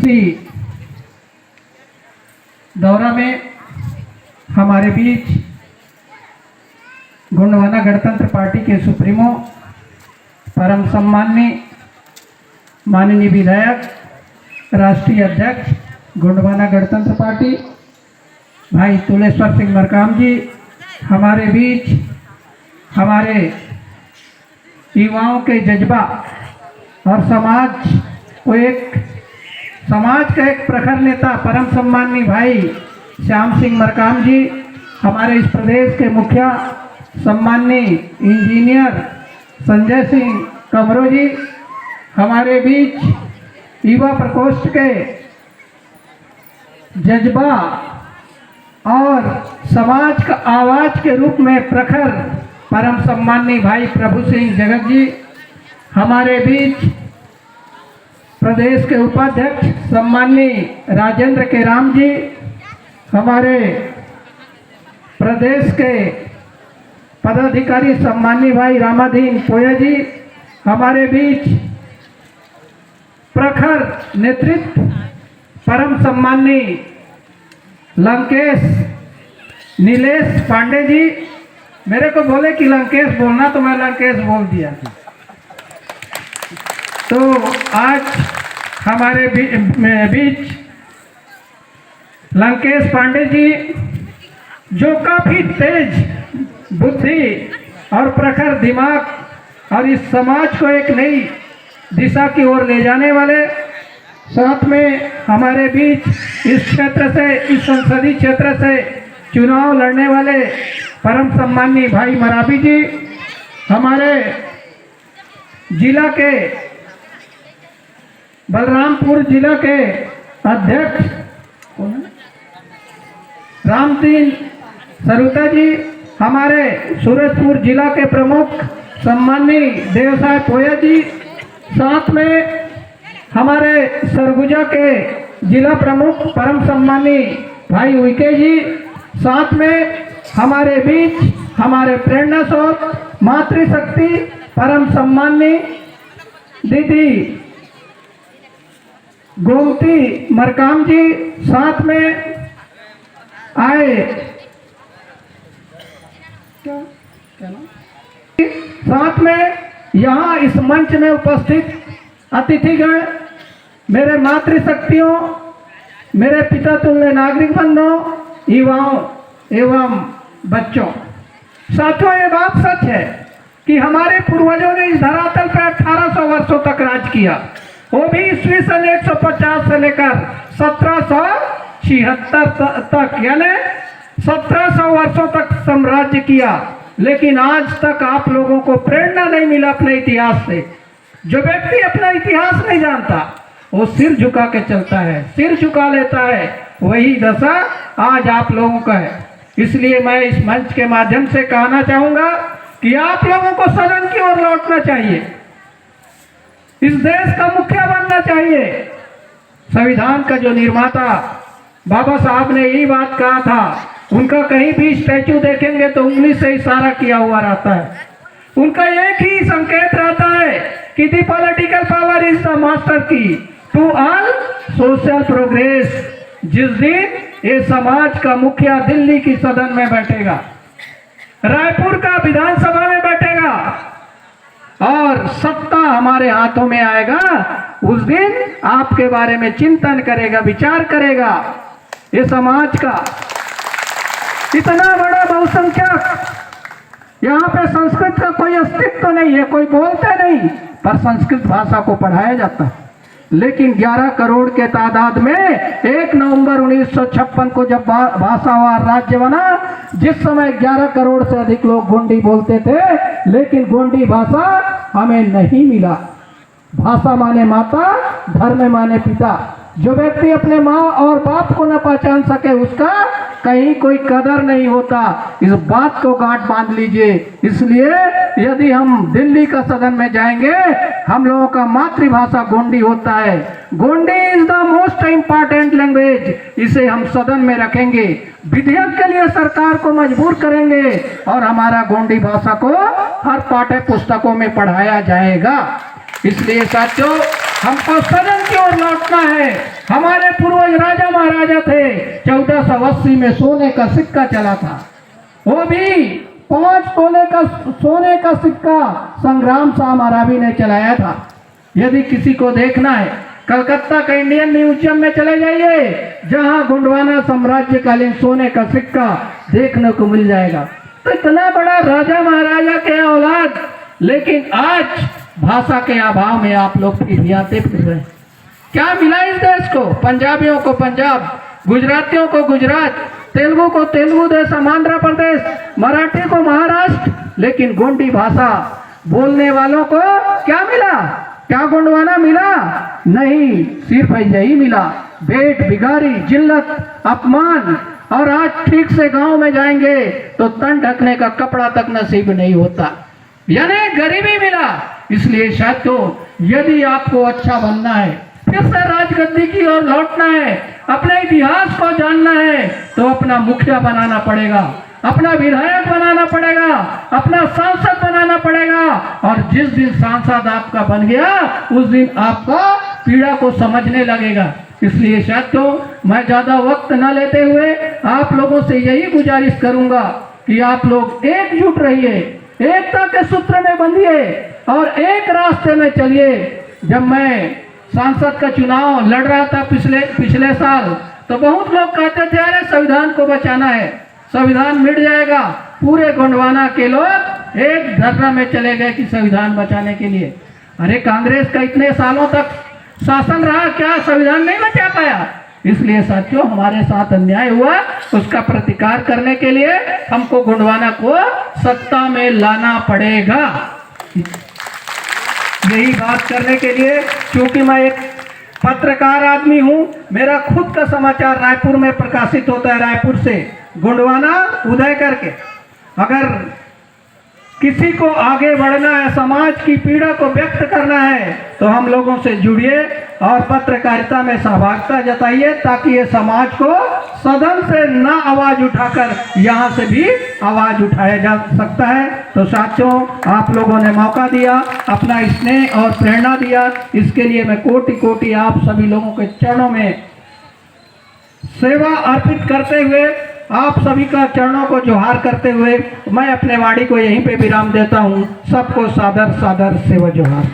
इसी दौरा में हमारे बीच गोंडवाना गणतंत्र पार्टी के सुप्रीमो परम सम्माननीय माननीय विधायक राष्ट्रीय अध्यक्ष गोंडवाना गणतंत्र पार्टी भाई तुलेश्वर सिंह मरकाम जी हमारे बीच हमारे युवाओं के जज्बा और समाज का एक प्रखर नेता परम सम्माननीय भाई श्याम सिंह मरकाम जी, हमारे इस प्रदेश के मुखिया सम्माननीय इंजीनियर संजय सिंह कमरो जी, हमारे बीच युवा प्रकोष्ठ के जज्बा और समाज का आवाज के रूप में प्रखर परम सम्माननीय भाई प्रभु सिंह जगत जी, हमारे बीच प्रदेश के उपाध्यक्ष सम्माननीय राजेंद्र के राम जी, हमारे प्रदेश के पदाधिकारी सम्माननीय भाई रामाधीन पोया जी, हमारे बीच प्रखर नेतृत्व परम सम्माननीय लंकेश नीलेश पांडे जी, मेरे को बोले कि लंकेश बोलना तो मैं लंकेश बोल दिया। तो आज हमारे बीच लंकेश पांडे जी जो काफी तेज बुद्धि और प्रखर दिमाग और इस समाज को एक नई दिशा की ओर ले जाने वाले, साथ में हमारे बीच इस क्षेत्र से, इस संसदीय क्षेत्र से चुनाव लड़ने वाले परम सम्माननीय भाई मराबी जी, हमारे जिला के बलरामपुर जिला के अध्यक्ष रामदीन सरुता जी, हमारे सूरजपुर जिला के प्रमुख सम्माननीय देवसाय पोया जी, साथ में हमारे सरगुजा के जिला प्रमुख परम सम्माननीय भाई उइके जी, साथ में हमारे बीच हमारे प्रेरणा स्रोत मातृशक्ति परम सम्माननीय दीदी गोमती मरकाम जी, साथ में आए साथ में यहाँ इस मंच में उपस्थित अतिथिगण, मेरे मातृशक्तियों, मेरे पिता तुल्य नागरिक बंधुओं, युवाओं एवं बच्चों, साथियों ये बात सच है कि हमारे पूर्वजों ने इस धरातल पर 1800 वर्षों तक राज किया, वो भी ईस्वी सन 150 से लेकर 1776 तक, यानी 1700 वर्षों तक साम्राज्य किया। लेकिन आज तक आप लोगों को प्रेरणा नहीं मिला अपने इतिहास से। जो व्यक्ति अपना इतिहास नहीं जानता वो सिर झुका के चलता है, सिर झुका लेता है, वही दशा आज आप लोगों का है। इसलिए मैं इस मंच के माध्यम से कहना चाहूंगा कि आप लोगों को सदन की ओर लौटना चाहिए, इस देश का मुखिया बनना चाहिए। संविधान का जो निर्माता बाबा साहब ने यही बात कहा था, उनका कहीं भी स्टैचू देखेंगे तो उंगली से इशारा किया हुआ रहता है। उनका एक ही संकेत रहता है कि the political power is the master की टू ऑल सोशल प्रोग्रेस। जिस दिन ये समाज का मुखिया दिल्ली की सदन में बैठेगा, रायपुर का विधानसभा में बैठेगा और सत्ता हमारे हाथों में आएगा, उस दिन आपके बारे में चिंतन करेगा, विचार करेगा। ये समाज का इतना बड़ा बहुसंख्यक, यहाँ पे संस्कृत का कोई अस्तित्व नहीं है, कोई बोलते नहीं, पर संस्कृत भाषा को पढ़ाया जाता है। लेकिन 11 करोड़ के तादाद में 1 नवंबर 1956 को जब भाषावार राज्य बना, जिस समय 11 करोड़ से अधिक लोग गोंडी बोलते थे, लेकिन गोंडी भाषा हमें नहीं मिला। भाषा माने माता, धर्म माने पिता। जो व्यक्ति अपने माँ और बाप को न पहचान सके उसका कहीं कोई कदर नहीं होता। इस बात को गांठ बांध लीजिए। इसलिए यदि हम दिल्ली का सदन में जाएंगे, हम लोगों का मातृभाषा गोंडी होता है। Gondi is the most important language. इसे हम सदन में रखेंगे, विधेयक के लिए सरकार को मजबूर करेंगे और हमारा गोंडी भाषा को हर पाठ्य पुस्तकों में पढ़ाया जाएगा। इसलिए साथियों, हमको सदन की ओर लौटना है। हमारे पूर्वज राजा महाराजा थे, 1480 में सोने का सिक्का चला था, वो भी 5 तोले का सोने का सिक्का संग्राम शाह महारावी ने चलाया था। यदि किसी को देखना है, कलकत्ता का इंडियन म्यूजियम में चले जाइए, जहां गोंडवाना साम्राज्यकालीन सोने का सिक्का देखने को मिल जाएगा। तो इतना बड़ा राजा महाराजा के औलाद, लेकिन आज भाषा के अभाव में आप लोग फिर रहे हैं। क्या मिला इस देश को? पंजाबियों को पंजाब, गुजरातियों को गुजरात, तेलुगु को तेलुगु देश, आंध्र प्रदेश, मराठी को महाराष्ट्र, लेकिन गोंडी भाषा बोलने वालों को क्या मिला? क्या गोंडवाना मिला? नहीं, सिर्फ यही मिला, भेंट भिखारी, जिल्लत, अपमान। और आज ठीक से गांव में जाएंगे तो तन ढकने का कपड़ा तक नसीब नहीं होता, यानी गरीबी मिला। इसलिए साथियों, यदि आपको अच्छा बनना है, फिर से राजगद्दी की ओर लौटना है, अपने इतिहास को जानना है, तो अपना मुखिया बनाना पड़ेगा, अपना विधायक बनाना पड़ेगा, अपना सांसद बनाना पड़ेगा। और जिस दिन सांसद आपका बन गया, उस दिन आपका पीड़ा को समझने लगेगा। इसलिए साथियों, मैं ज्यादा वक्त न लेते हुए आप लोगों से यही गुजारिश करूंगा कि आप लोग एकजुट रहिए, एकता के सूत्र में बंधिए और एक रास्ते में चलिए। जब मैं सांसद का चुनाव लड़ रहा था पिछले साल, तो बहुत लोग कहते थे अरे संविधान को बचाना है, संविधान मिट जाएगा। पूरे गोंडवाना के लोग एक धरना में चले गए कि संविधान बचाने के लिए। अरे कांग्रेस का इतने सालों तक शासन रहा, क्या संविधान नहीं बचा पाया? इसलिए साथियों, हमारे साथ अन्याय हुआ, उसका प्रतिकार करने के लिए हमको गोंडवाना को सत्ता में लाना पड़ेगा। यही बात करने के लिए, क्योंकि मैं एक पत्रकार आदमी हूं, मेरा खुद का समाचार रायपुर में प्रकाशित होता है, रायपुर से गोंडवाना उदय करके। अगर किसी को आगे बढ़ना है, समाज की पीड़ा को व्यक्त करना है, तो हम लोगों से जुड़िए और पत्रकारिता में सहभागिता जताइए, ताकि ये समाज को सदन से न आवाज उठाकर यहाँ से भी आवाज उठाया जा सकता है। तो साथियों, आप लोगों ने मौका दिया, अपना स्नेह और प्रेरणा दिया, इसके लिए मैं कोटि कोटि आप सभी लोगों के चरणों में सेवा अर्पित करते हुए, आप सभी का चरणों को जोहार करते हुए मैं अपने वाणी को यहीं पे विराम देता हूँ। सबको सादर सादर सेवा जोहार।